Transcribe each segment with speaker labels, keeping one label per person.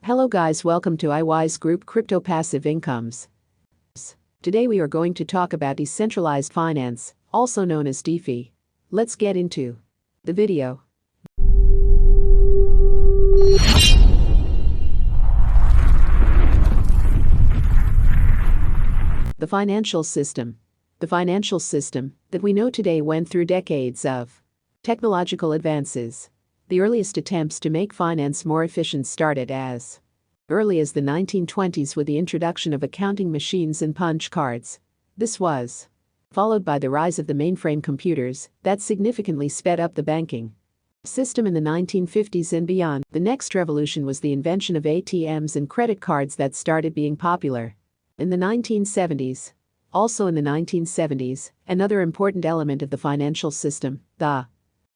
Speaker 1: Hello guys, welcome to I-wize Group Crypto Passive Incomes. Today we are going to talk about decentralized finance, also known as DeFi. Let's get into the video. The financial system. The financial system that we know today went through decades of technological advances. The earliest attempts to make finance more efficient started as early as the 1920s with the introduction of accounting machines and punch cards. This was followed by the rise of the mainframe computers that significantly sped up the banking system in the 1950s and beyond. The next revolution was the invention of ATMs and credit cards that started being popular in the 1970s. Also in the 1970s, another important element of the financial system, the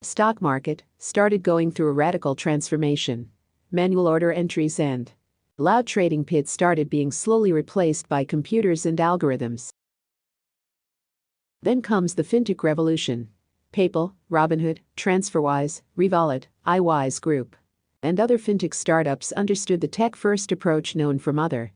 Speaker 1: stock market, started going through a radical transformation. Manual order entries and loud trading pits started being slowly replaced by computers and algorithms. Then comes the FinTech Revolution. PayPal, Robinhood, TransferWise, Revolut, I-wize Group, and other fintech startups understood the tech-first approach known from other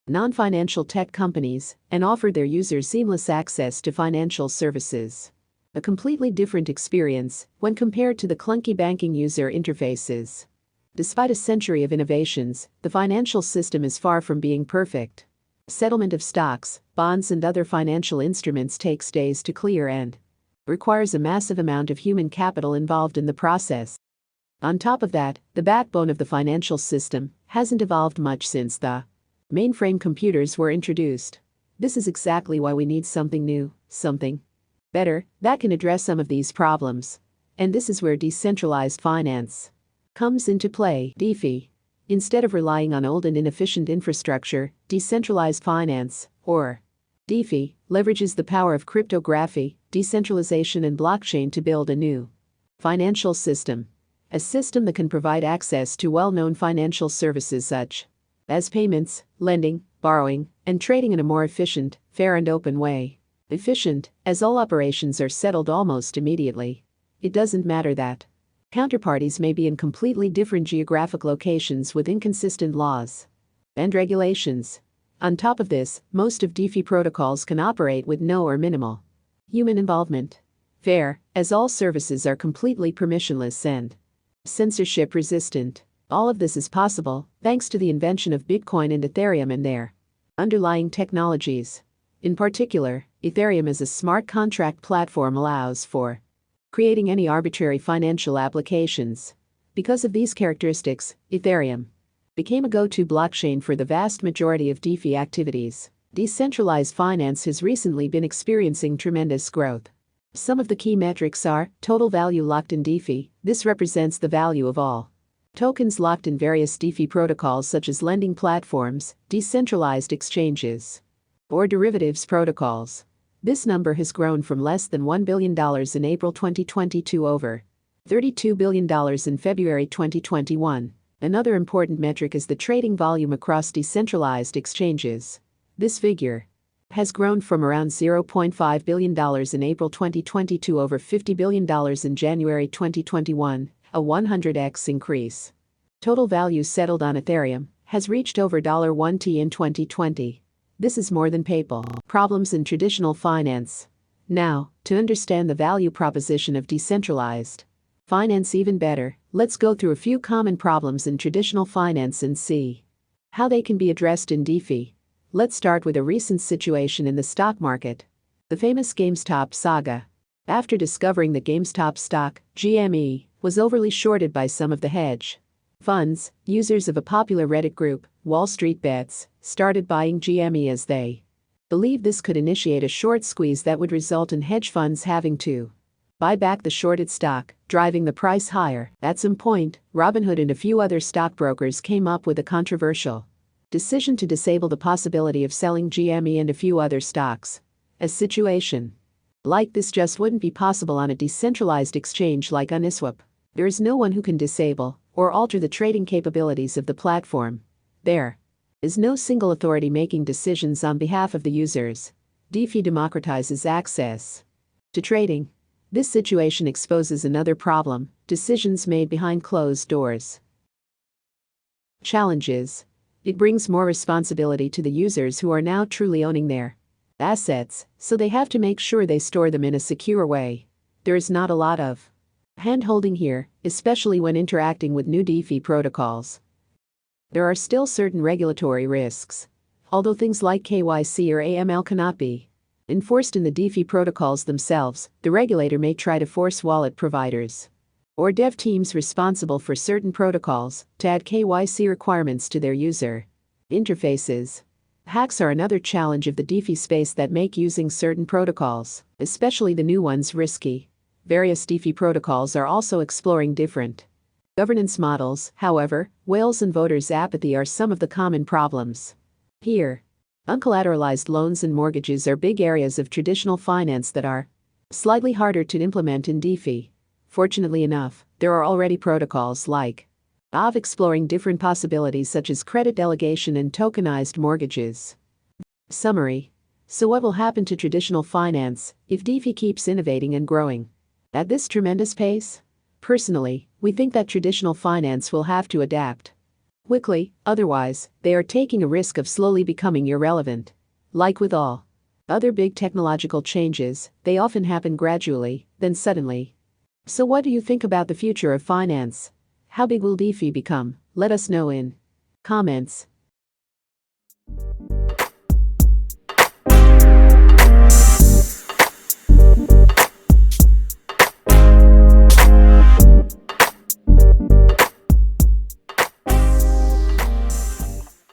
Speaker 1: non-financial tech companies and offered their users seamless access to financial services. A completely different experience when compared to the clunky banking user interfaces. Despite a century of innovations, the financial system is far from being perfect. Settlement of stocks, bonds, and other financial instruments takes days to clear and requires a massive amount of human capital involved in the process. On top of that, the backbone of the financial system hasn't evolved much since the mainframe computers were introduced. This is exactly why we need something new, something better, that can address some of these problems. And this is where decentralized finance comes into play. DeFi. Instead of relying on old and inefficient infrastructure, decentralized finance, or DeFi, leverages the power of cryptography, decentralization, and blockchain to build a new financial system. A system that can provide access to well-known financial services such as payments, lending, borrowing, and trading in a more efficient, fair, and open way. Efficient, as all operations are settled almost immediately. It doesn't matter that counterparties may be in completely different geographic locations with inconsistent laws and regulations. On top of this, most of DeFi protocols can operate with no or minimal human involvement. Fair, as all services are completely permissionless and censorship resistant. All of this is possible thanks to the invention of Bitcoin and Ethereum and their underlying technologies. In particular, Ethereum as a smart contract platform allows for creating any arbitrary financial applications. Because of these characteristics, Ethereum became a go-to blockchain for the vast majority of DeFi activities. Decentralized finance has recently been experiencing tremendous growth. Some of the key metrics are total value locked in DeFi. This represents the value of all tokens locked in various DeFi protocols such as lending platforms, decentralized exchanges, or derivatives protocols. This number has grown from less than $1 billion in April 2020 to over $32 billion in February 2021. Another important metric is the trading volume across decentralized exchanges. This figure has grown from around $0.5 billion in April 2020 to over $50 billion in January 2021, a 100x increase. Total value settled on Ethereum has reached over $1T in 2020. This is more than PayPal. Problems in traditional finance. Now, to understand the value proposition of decentralized finance even better, let's go through a few common problems in traditional finance and see how they can be addressed in DeFi. Let's start with a recent situation in the stock market. The famous GameStop Saga. After discovering that GameStop stock, GME, was overly shorted by some of the hedge funds, users of a popular Reddit group, Wall Street Bets, started buying GME as they believed this could initiate a short squeeze that would result in hedge funds having to buy back the shorted stock, driving the price higher. At some point, Robinhood and a few other stockbrokers came up with a controversial decision to disable the possibility of selling GME and a few other stocks. A situation like this just wouldn't be possible on a decentralized exchange like Uniswap. There is no one who can disable or alter the trading capabilities of the platform. There is no single authority making decisions on behalf of the users. DeFi democratizes access to trading. This situation exposes another problem: decisions made behind closed doors. Challenges. It brings more responsibility to the users who are now truly owning their assets, so they have to make sure they store them in a secure way. There is not a lot of hand-holding here, especially when interacting with new DeFi protocols. There are still certain regulatory risks. Although things like KYC or AML cannot be enforced in the DeFi protocols themselves, the regulator may try to force wallet providers or dev teams responsible for certain protocols to add KYC requirements to their user interfaces. Hacks are another challenge of the DeFi space that make using certain protocols, especially the new ones, risky. Various DeFi protocols are also exploring different governance models. However, whales and voters' apathy are some of the common problems. Here, uncollateralized loans and mortgages are big areas of traditional finance that are slightly harder to implement in DeFi. Fortunately enough, there are already protocols like Owing exploring different possibilities such as credit delegation and tokenized mortgages. Summary. So what will happen to traditional finance if DeFi keeps innovating and growing at this tremendous pace? Personally, we think that traditional finance will have to adapt quickly, otherwise, they are taking a risk of slowly becoming irrelevant. Like with all other big technological changes, they often happen gradually, then suddenly. So what do you think about the future of finance? How big will DeFi become? Let us know in comments.